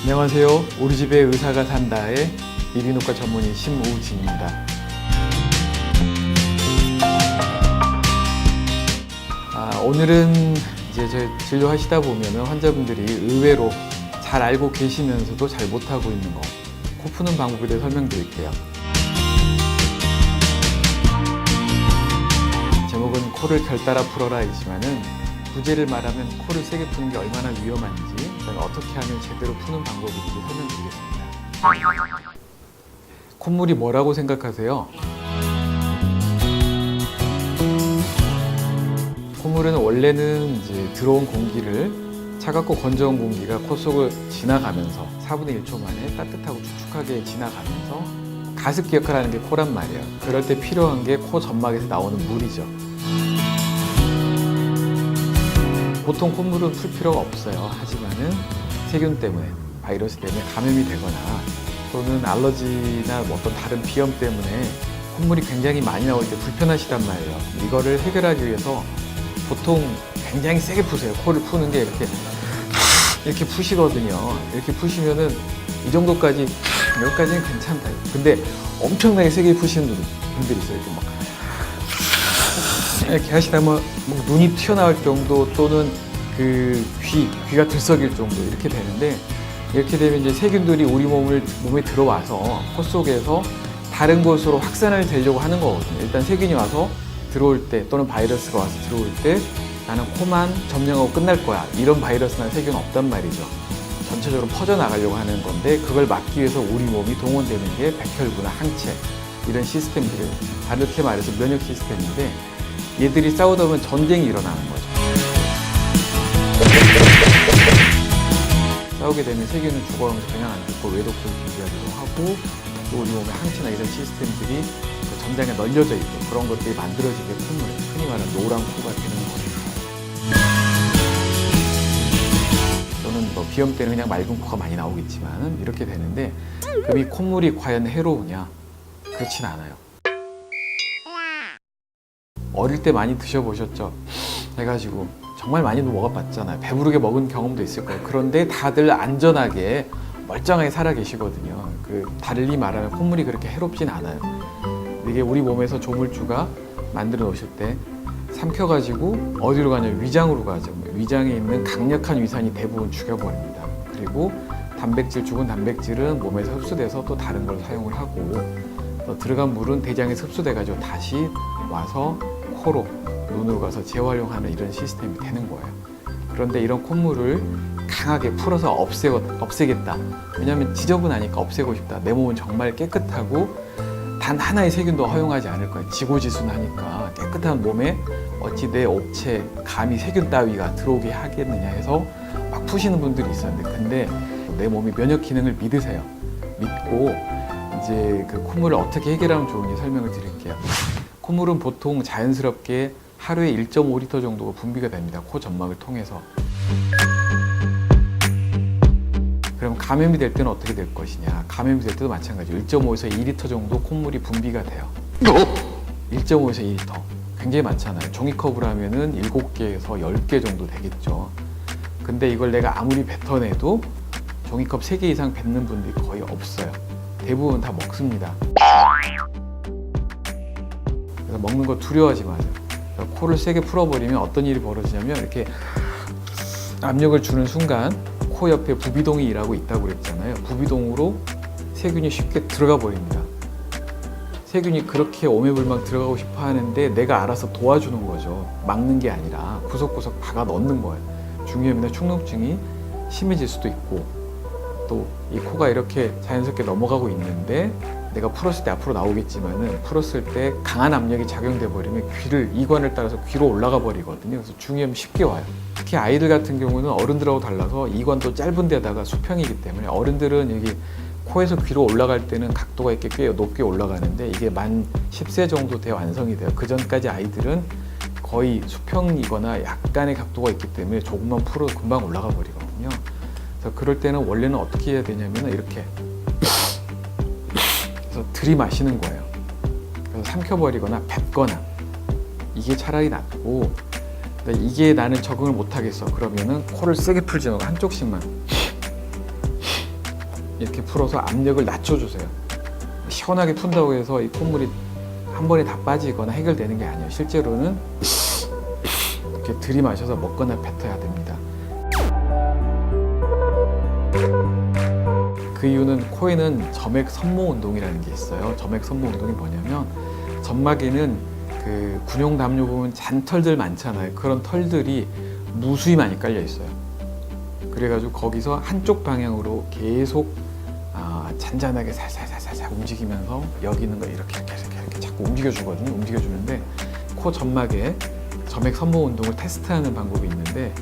안녕하세요. 우리 집에 의사가 산다의 이비인후과 전문의 심우진입니다. 오늘은 이제 진료하시다 보면 환자분들이 의외로 잘 알고 계시면서도 잘 못하고 있는 거, 코 푸는 방법에 대해 설명드릴게요. 제목은 코를 결따라 풀어라 이지만은 부제를 말하면 코를 세게 푸는 게 얼마나 위험한지, 그다음에 어떻게 하면 제대로 푸는 방법인지 설명드리겠습니다. 콧물이 뭐라고 생각하세요? 콧물은 원래는 이제 들어온 공기를 차갑고 건조한 공기가 코 속을 지나가면서 4분의 1초 만에 따뜻하고 축축하게 지나가면서 가습기 역할을 하는 게 코란 말이에요. 그럴 때 필요한 게 코 점막에서 나오는 물이죠. 보통 콧물은 풀 필요가 없어요. 하지만은 세균 때문에, 바이러스 때문에 감염이 되거나 또는 알러지나 뭐 어떤 다른 비염 때문에 콧물이 굉장히 많이 나올 때 불편하시단 말이에요. 이거를 해결하기 위해서 보통 굉장히 세게 푸세요. 코를 푸는 게 이렇게 푸시거든요. 이렇게 푸시면은 이 정도까지, 여기까지는 괜찮다. 근데 엄청나게 세게 푸시는 분들이 있어요. 이렇게 하시다 보면 눈이 튀어나올 정도 또는 귀가 들썩일 정도 이렇게 되는데, 이렇게 되면 이제 세균들이 우리 몸에 들어와서 코 속에서 다른 곳으로 확산을 되려고 하는 거거든요. 일단 세균이 와서 들어올 때 또는 바이러스가 와서 들어올 때 나는 코만 점령하고 끝날 거야, 이런 바이러스나 세균은 없단 말이죠. 전체적으로 퍼져나가려고 하는 건데, 그걸 막기 위해서 우리 몸이 동원되는 게 백혈구나 항체, 이런 시스템들을, 다르게 말해서 면역 시스템인데, 얘들이 싸우다 보면 전쟁이 일어나는 거죠. 싸우게 되면 세균은 죽어가면서 그냥 안 죽고 외독들을 준비하기도 하고, 또 우리 몸의 항체나 이런 시스템들이 전장에 널려져 있고, 그런 것들이 만들어지게 콧물, 흔히 말하는 노란 코가 되는 거예요. 또는 뭐 비염 때는 그냥 맑은 코가 많이 나오겠지만 이렇게 되는데, 그럼 이 콧물이 과연 해로우냐? 그렇진 않아요. 어릴 때 많이 드셔보셨죠? 해가지고 정말 많이 먹어봤잖아요. 배부르게 먹은 경험도 있을 거예요. 그런데 다들 안전하게 멀쩡하게 살아 계시거든요. 달리 말하면 콧물이 그렇게 해롭진 않아요. 이게 우리 몸에서 조물주가 만들어 놓으실 때 삼켜가지고 어디로 가냐면 위장으로 가죠. 위장에 있는 강력한 위산이 대부분 죽여버립니다. 그리고 죽은 단백질은 몸에서 흡수돼서 또 다른 걸 사용을 하고, 또 들어간 물은 대장에서 흡수돼가지고 다시 와서 코로, 눈으로 가서 재활용하는 이런 시스템이 되는 거예요. 그런데 이런 콧물을 강하게 풀어서 없애겠다. 왜냐하면 지저분하니까 없애고 싶다. 내 몸은 정말 깨끗하고 단 하나의 세균도 허용하지 않을 거예요. 지고지순하니까 깨끗한 몸에 어찌 내 옥체, 감히 세균 따위가 들어오게 하겠느냐 해서 막 푸시는 분들이 있었는데, 근데 내 몸이 면역 기능을 믿으세요. 믿고 이제 콧물을 어떻게 해결하면 좋은지 설명을 드릴게요. 콧물은 보통 자연스럽게 하루에 1.5리터 정도가 분비가 됩니다. 코 점막을 통해서. 그럼 감염이 될 때는 어떻게 될 것이냐? 감염이 될 때도 마찬가지로 1.5에서 2리터 정도 콧물이 분비가 돼요. 1.5에서 2리터. 굉장히 많잖아요. 종이컵으로 하면은 7개에서 10개 정도 되겠죠. 근데 이걸 내가 아무리 뱉어내도 종이컵 3개 이상 뱉는 분들이 거의 없어요. 대부분 다 먹습니다. 그래서 먹는 거 두려워하지 마세요. 코를 세게 풀어버리면 어떤 일이 벌어지냐면, 이렇게 압력을 주는 순간 코 옆에 부비동이 일하고 있다고 그랬잖아요. 부비동으로 세균이 쉽게 들어가 버립니다. 세균이 그렇게 오매불망 들어가고 싶어 하는데 내가 알아서 도와주는 거죠. 막는 게 아니라 구석구석 박아 넣는 거예요. 중이염이나 축농증이 심해질 수도 있고, 또 이 코가 이렇게 자연스럽게 넘어가고 있는데 내가 풀었을 때 앞으로 나오겠지만은, 풀었을 때 강한 압력이 작용돼 버리면 이관을 따라서 귀로 올라가 버리거든요. 그래서 중이염이 쉽게 와요. 특히 아이들 같은 경우는 어른들하고 달라서 이관도 짧은 데다가 수평이기 때문에, 어른들은 여기 코에서 귀로 올라갈 때는 각도가 이렇게 꽤 높게 올라가는데, 이게 만 10세 정도 돼 완성이 돼요. 그 전까지 아이들은 거의 수평이거나 약간의 각도가 있기 때문에 조금만 풀어도 금방 올라가 버리거든요. 그래서 그럴 때는 원래는 어떻게 해야 되냐면, 이렇게 그래서 들이마시는 거예요. 그래서 삼켜버리거나 뱉거나, 이게 차라리 낫고, 이게 나는 적응을 못하겠어. 그러면은 코를 세게 풀지 말고 한쪽씩만 이렇게 풀어서 압력을 낮춰주세요. 시원하게 푼다고 해서 이 콧물이 한 번에 다 빠지거나 해결되는 게 아니에요. 실제로는 이렇게 들이마셔서 먹거나 뱉어야 됩니다. 그 이유는 코에는 점액 선모 운동이라는 게 있어요. 점액 선모 운동이 뭐냐면 점막에는 그 군용 담요 보면 잔털들 많잖아요. 그런 털들이 무수히 많이 깔려 있어요. 그래가지고 거기서 한쪽 방향으로 계속 잔잔하게 살살살살 움직이면서 여기 있는 거 이렇게 자꾸 움직여주거든요. 움직여주는데 코 점막에 점액 선모 운동을 테스트하는 방법이 있는데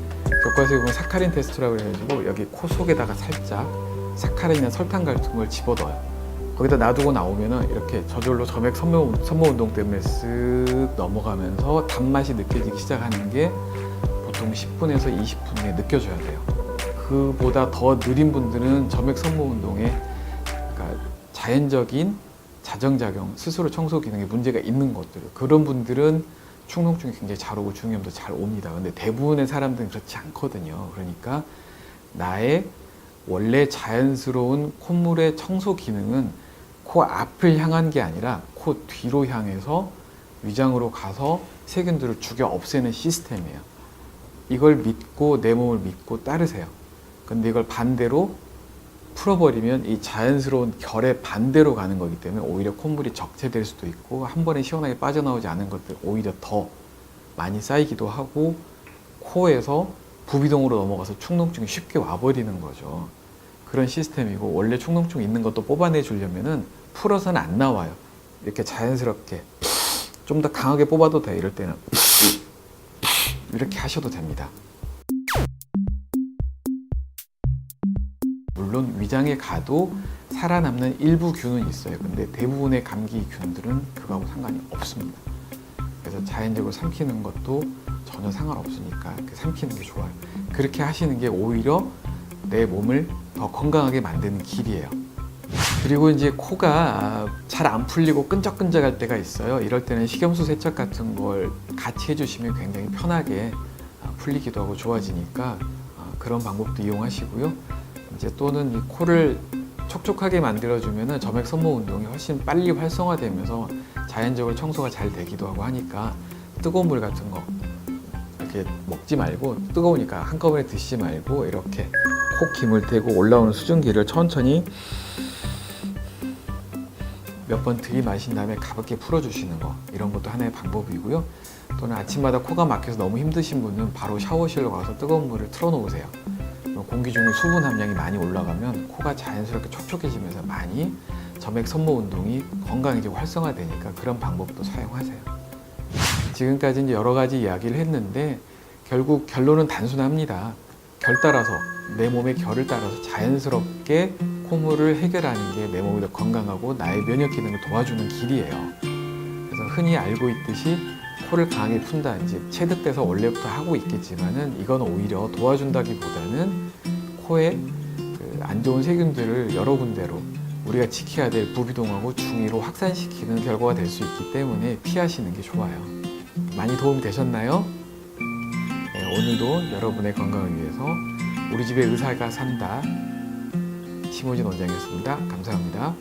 교과서에 보면 사카린 테스트라고 해가지고 여기 코 속에다가 살짝 사카린이나 설탕 같은 걸 집어넣어요. 거기다 놔두고 나오면은 이렇게 저절로 점액 선모 운동 때문에 쓱 넘어가면서 단맛이 느껴지기 시작하는 게 보통 10분에서 20분 내에 느껴져야 돼요. 그보다 더 느린 분들은 점액 선모 운동에 그러니까 자연적인 자정작용, 스스로 청소 기능에 문제가 있는 것들, 그런 분들은 축농증이 굉장히 잘 오고 중이염도 잘 옵니다. 근데 대부분의 사람들은 그렇지 않거든요. 그러니까 나의 원래 자연스러운 콧물의 청소 기능은 코 앞을 향한 게 아니라 코 뒤로 향해서 위장으로 가서 세균들을 죽여 없애는 시스템이에요. 이걸 믿고 내 몸을 믿고 따르세요. 근데 이걸 반대로 풀어버리면 이 자연스러운 결의 반대로 가는 거기 때문에 오히려 콧물이 적재될 수도 있고 한 번에 시원하게 빠져나오지 않은 것들 오히려 더 많이 쌓이기도 하고 코에서 부비동으로 넘어가서 축농증이 쉽게 와버리는 거죠. 그런 시스템이고 원래 축농증 있는 것도 뽑아내 주려면은 풀어서는 안 나와요. 이렇게 자연스럽게 좀 더 강하게 뽑아도 돼. 이럴 때는 이렇게 하셔도 됩니다. 물론 위장에 가도 살아남는 일부 균은 있어요. 근데 대부분의 감기균들은 그거하고 상관이 없습니다. 그래서 자연적으로 삼키는 것도 전혀 상관없으니까 삼키는 게 좋아요. 그렇게 하시는 게 오히려 내 몸을 더 건강하게 만드는 길이에요. 그리고 이제 코가 잘 안 풀리고 끈적끈적할 때가 있어요. 이럴 때는 식염수 세척 같은 걸 같이 해주시면 굉장히 편하게 풀리기도 하고 좋아지니까 그런 방법도 이용하시고요. 이제 또는 이 코를 촉촉하게 만들어주면 점액 선모 운동이 훨씬 빨리 활성화되면서 자연적으로 청소가 잘 되기도 하고 하니까 뜨거운 물 같은 거 이렇게 먹지 말고 뜨거우니까 한꺼번에 드시지 말고 이렇게 코 김을 대고 올라오는 수증기를 천천히 몇 번 들이마신 다음에 가볍게 풀어주시는 거 이런 것도 하나의 방법이고요. 또는 아침마다 코가 막혀서 너무 힘드신 분은 바로 샤워실로 가서 뜨거운 물을 틀어놓으세요. 공기 중에 수분 함량이 많이 올라가면 코가 자연스럽게 촉촉해지면서 많이 점액 선모 운동이 건강해지고 활성화되니까 그런 방법도 사용하세요. 지금까지 이제 여러 가지 이야기를 했는데 결국 결론은 단순합니다. 결 따라서 내 몸의 결을 따라서 자연스럽게 콧물을 해결하는 게 내 몸이 더 건강하고 나의 면역 기능을 도와주는 길이에요. 그래서 흔히 알고 있듯이 코를 강하게 푼다 이제 체득돼서 원래부터 하고 있겠지만은 이건 오히려 도와준다기보다는 코에 그 안 좋은 세균들을 여러 군데로 우리가 지켜야 될 부비동하고 중위로 확산시키는 결과가 될 수 있기 때문에 피하시는 게 좋아요. 많이 도움 되셨나요? 네, 오늘도 여러분의 건강을 위해서 우리 집의 의사가 산다 심호진 원장이었습니다. 감사합니다.